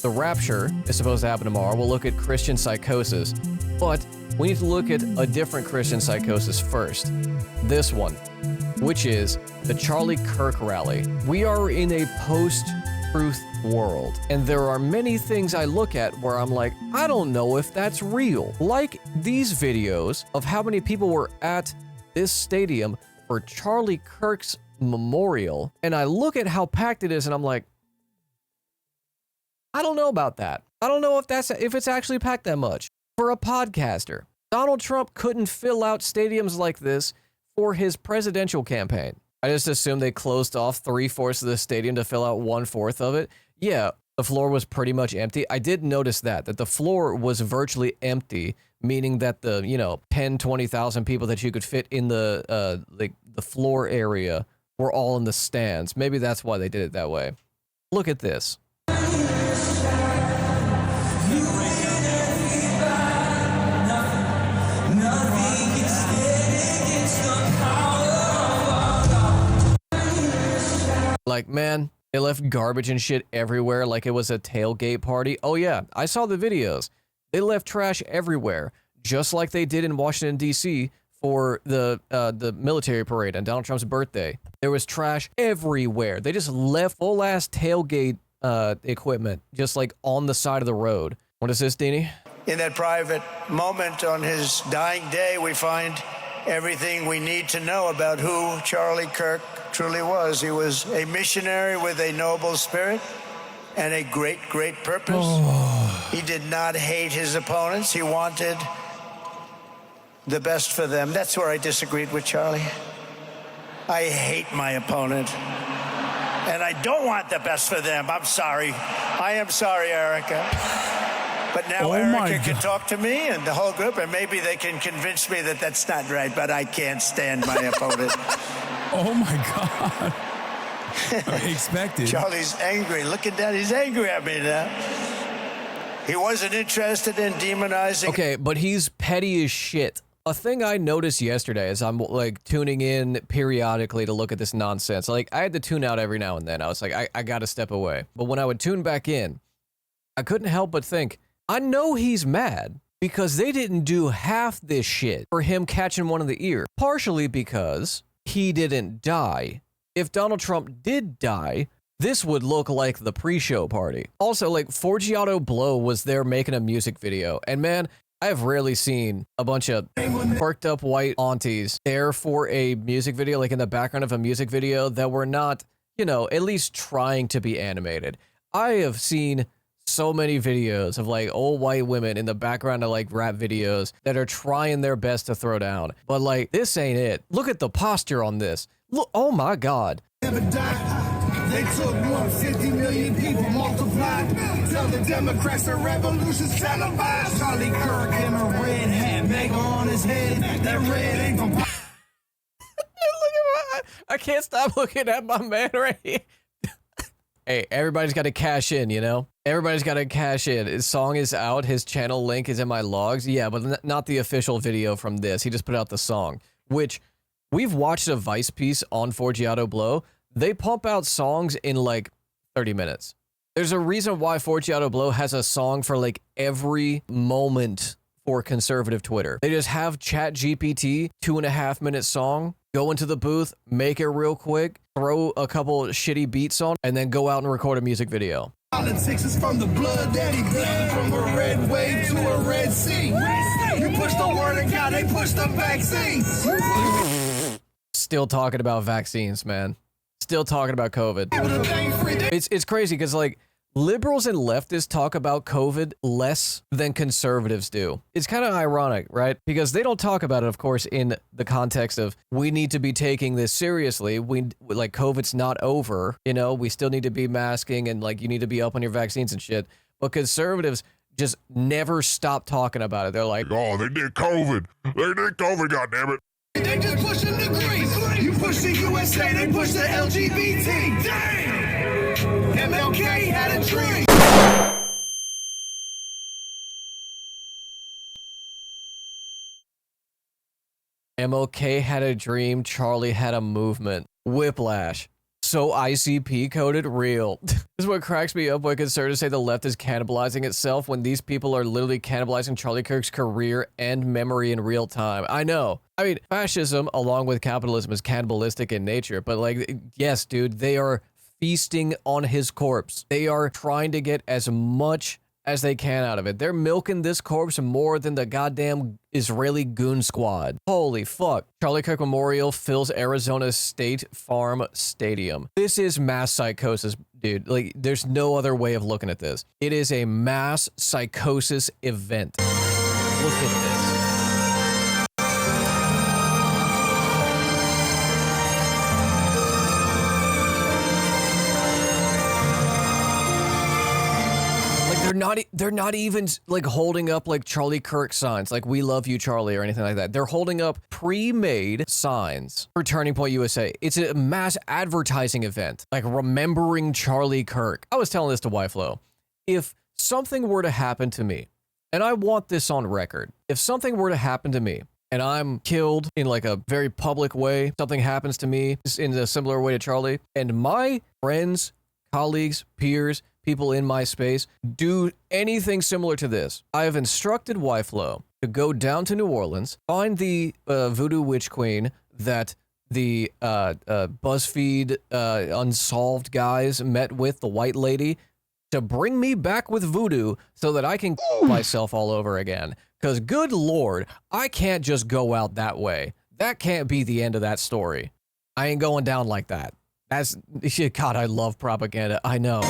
The rapture is supposed to happen tomorrow. We'll look at Christian psychosis, but we need to look at a different Christian psychosis first. This one, which is the Charlie Kirk rally. We are in a post-truth world, and there are many things I look at where I'm like, I don't know if that's real. Like these videos of how many people were at this stadium for Charlie Kirk's memorial, and I look at how packed it is, and I'm like, I don't know about that. I don't know if it's actually packed that much. For a podcaster, Donald Trump couldn't fill out stadiums like this for his presidential campaign. I just assumed they closed off 3/4 of the stadium to fill out 1/4 of it. Yeah, the floor was pretty much empty. I did notice that the floor was virtually empty, meaning that the, 10, 20,000 people that you could fit in the floor area were all in the stands. Maybe that's why they did it that way. Look at this. Like, man, they left garbage and shit everywhere like it was a tailgate party. Oh yeah, I saw the videos. They left trash everywhere, just like they did in Washington, D.C. for the military parade on Donald Trump's birthday. There was trash everywhere. They just left full-ass tailgate equipment just like on the side of the road. What is this, Deanie? In that private moment on his dying day, we find everything we need to know about who Charlie Kirk truly was. He was a missionary with a noble spirit and a great, great purpose. Oh. He did not hate his opponents. He wanted the best for them. That's where I disagreed with Charlie. I hate my opponent, and I don't want the best for them. I'm sorry. I am sorry, Erica. But now Erica can talk to me and the whole group, and maybe they can convince me that that's not right, but I can't stand my opponent. Oh, my God. I expected. Charlie's angry. Look at that. He's angry at me now. He wasn't interested in demonizing. Okay, but he's petty as shit. A thing I noticed yesterday as I'm like tuning in periodically to look at this nonsense, like I had to tune out every now and then. I was like, I got to step away. But when I would tune back in, I couldn't help but think, I know he's mad because they didn't do half this shit for him catching one in the ear. Partially because he didn't die. If Donald Trump did die, this would look like the pre-show party. Also, like, Forgiato Blow was there making a music video. And man, I've rarely seen a bunch of perked up white aunties there for a music video, like in the background of a music video, that were not, at least trying to be animated. I have seen so many videos of like old white women in the background of like rap videos that are trying their best to throw down. But like, this ain't it. Look at the posture on this. Look, oh my God. They took 150 million people multiplied. Tell the Democrats the revolution's televised. Charlie Kirk in a red hat, mega on his head. That red ain't gonna Look at I can't stop looking at my man right here. Hey, everybody's got to cash in, Everybody's got to cash in. His song is out. His channel link is in my logs. Yeah, but not the official video from this. He just put out the song, which we've watched a Vice piece on Forgiato Blow. They pump out songs in like 30 minutes. There's a reason why Forgiato Blow has a song for like every moment for conservative Twitter. They just have ChatGPT, 2.5-minute song, go into the booth, make it real quick, throw a couple shitty beats on, and then go out and record a music video. Politics is from the blood that he bled, from a red wave to a red sea. You push the word of God, they push the vaccines. Still talking about vaccines, man. Still talking about COVID. It's crazy because like liberals and leftists talk about COVID less than conservatives do. It's kind of ironic, right? Because they don't talk about it, of course, in the context of we need to be taking this seriously. Like COVID's not over, we still need to be masking and like you need to be up on your vaccines and shit. But conservatives just never stop talking about it. They're like, oh, they did COVID. They did COVID, goddammit. They just pushing the Greece. You push the USA, they push the LGBT. Damn! MLK had a dream. MLK had a dream, Charlie had a movement. Whiplash. so ICP coded? Real. This is what cracks me up when conservatives say the left is cannibalizing itself when these people are literally cannibalizing Charlie Kirk's career and memory in real time. I know. I mean, fascism, along with capitalism, is cannibalistic in nature, but like, yes, dude, they are feasting on his corpse. They are trying to get as much as they can out of it. They're milking this corpse more than the goddamn Israeli goon squad. Holy fuck. Charlie Kirk Memorial fills Arizona State Farm Stadium. This is mass psychosis, dude. Like, there's no other way of looking at this. It is a mass psychosis event. Look at this. They're not even like holding up like Charlie Kirk signs, like "We love you, Charlie" or anything like that. They're holding up pre-made signs for Turning Point USA. It's a mass advertising event, like remembering Charlie Kirk. I was telling this to Wyflow. If something were to happen to me, and I want this on record, if something were to happen to me and I'm killed in like a very public way, something happens to me in a similar way to Charlie, and my friends, colleagues, peers, people in my space do anything similar to this, I have instructed Wyflow to go down to New Orleans, find the voodoo witch queen that the BuzzFeed unsolved guys met with, the white lady, to bring me back with voodoo so that I can myself all over again. Because good Lord, I can't just go out that way. That can't be the end of that story. I ain't going down like that. That's, God, I love propaganda. I know.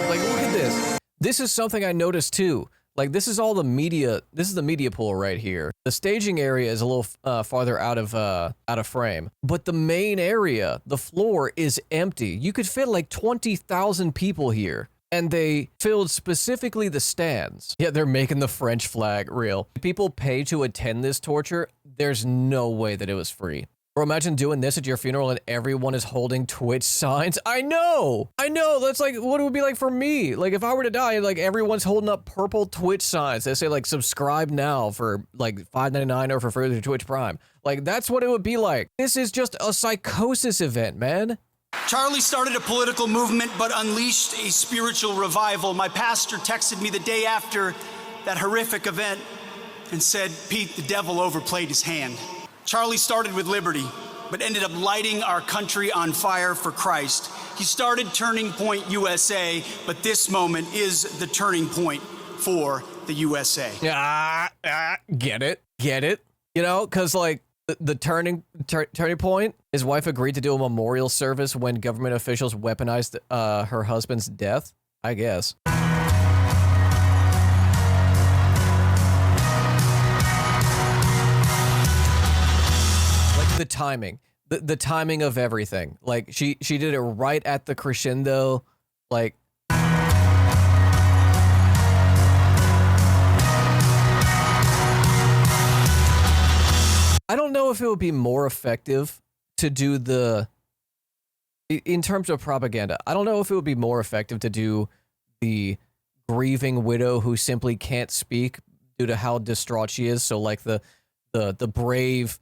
Like, look at this. This is something I noticed too. Like, this is all the media. This is the media pool right here. The staging area is a little farther out of frame, but the main area, the floor, is empty. You could fit like 20,000 people here, and they filled specifically the stands. Yeah, they're making the French flag real. People pay to attend this torture. There's no way that it was free. Or imagine doing this at your funeral and everyone is holding Twitch signs. I know. That's like what it would be like for me. Like if I were to die, like everyone's holding up purple Twitch signs. They say like subscribe now for like $5.99 or for further Twitch Prime. Like that's what it would be like. This is just a psychosis event, man. Charlie started a political movement but unleashed a spiritual revival. My pastor texted me the day after that horrific event and said, "Pete, the devil overplayed his hand." Charlie started with liberty, but ended up lighting our country on fire for Christ. He started Turning Point USA, but this moment is the turning point for the USA. Get it? You know, because like the turning point, his wife agreed to do a memorial service when government officials weaponized her husband's death, I guess. The timing, the timing of everything. Like she did it right at the crescendo. Like I don't know if it would be more effective to do in terms of propaganda. I don't know if it would be more effective to do the grieving widow who simply can't speak due to how distraught she is. So like the brave,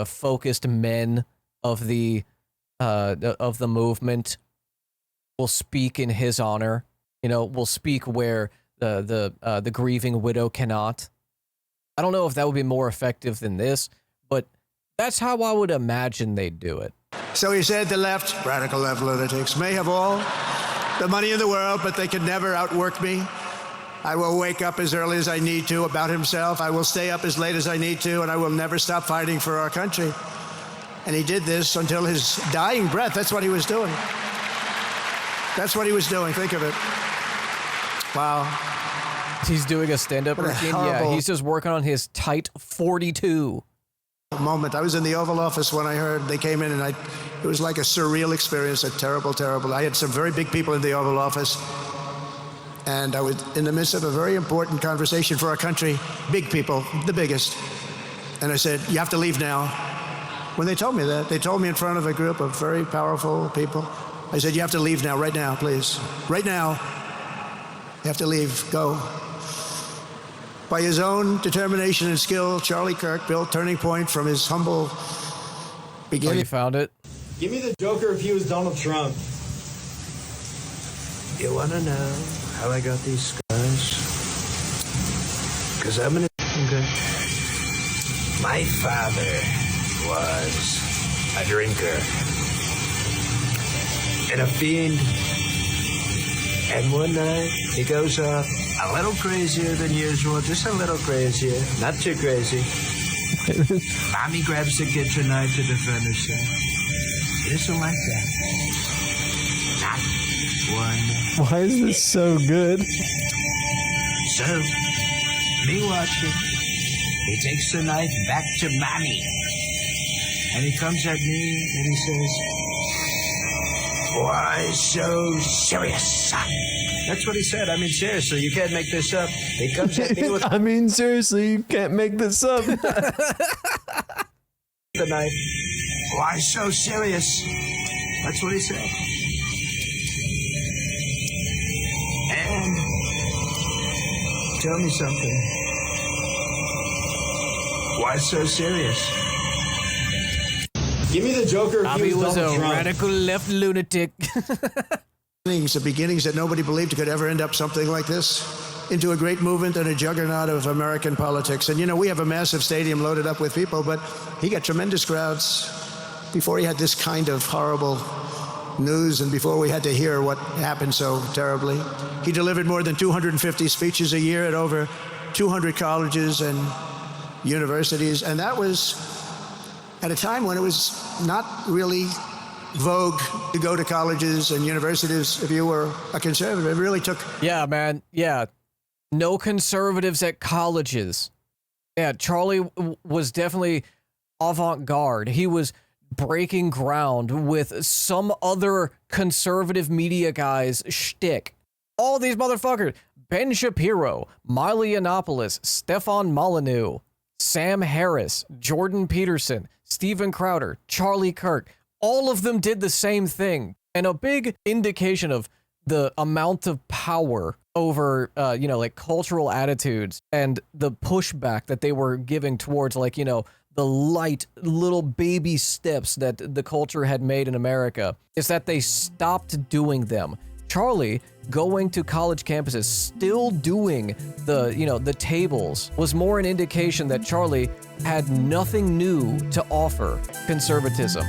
focused men of the movement will speak in his honor. Will speak where the grieving widow cannot. I don't know if that would be more effective than this, but that's how I would imagine they'd do it. So he said the left, radical left lunatics, may have all the money in the world, but they can never outwork me. I will wake up as early as I need to about himself. I will stay up as late as I need to, and I will never stop fighting for our country. And he did this until his dying breath. That's what he was doing. That's what he was doing. Think of it. Wow. He's doing a stand-up routine? Yeah, he's just working on his tight 42. Moment. I was in the Oval Office when I heard they came in, and it was like a surreal experience, a terrible. I had some very big people in the Oval Office. And I was in the midst of a very important conversation for our country, big people, the biggest. And I said, "You have to leave now." When they told me that, they told me in front of a group of very powerful people, I said, you have to leave now, right now, please. Right now. You have to leave. Go. By his own determination and skill, Charlie Kirk built Turning Point from his humble Oh, beginning. you found it? Give me the Joker if he was Donald Trump. You want to know how I got these scars? Because I'm an okay. My father was a drinker and a fiend. And one night, he goes off a little crazier than usual, just a little crazier, not too crazy. Mommy grabs the kitchen knife to defend herself. He doesn't like that. Not one. Why is this so good? So, me watching, he takes the knife back to Mommy. And he comes at me and he says, why so serious? That's what he said. I mean, seriously, you can't make this up. He comes at me with I mean, seriously, you can't make this up. the knife. Why so serious? That's what he said. And tell me something. Why so serious? Give me the Joker if Bobby he was was a Donald Trump. radical left lunatic. The beginnings that nobody believed could ever end up something like this, into a great movement and a juggernaut of American politics. And, you know, we have a massive stadium loaded up with people, but he got tremendous crowds before he had this kind of horrible news and before we had to hear what happened so terribly. He delivered more than 250 speeches a year at over 200 colleges and universities, and that was at a time when it was not really vogue to go to colleges and universities if you were a conservative. It really took... Yeah, man. Yeah. No conservatives at colleges. Yeah, Charlie was definitely avant-garde. He was breaking ground with some other conservative media guy's shtick. All these motherfuckers. Ben Shapiro, Miley Yiannopoulos, Stefan Molyneux, Sam Harris, Jordan Peterson, Steven Crowder, Charlie Kirk. All of them did the same thing. And a big indication of the amount of power over, like cultural attitudes and the pushback that they were giving towards, like, you know, the light little baby steps that the culture had made in America is that they stopped doing them. Charlie going to college campuses, still doing the tables, was more an indication that Charlie had nothing new to offer conservatism.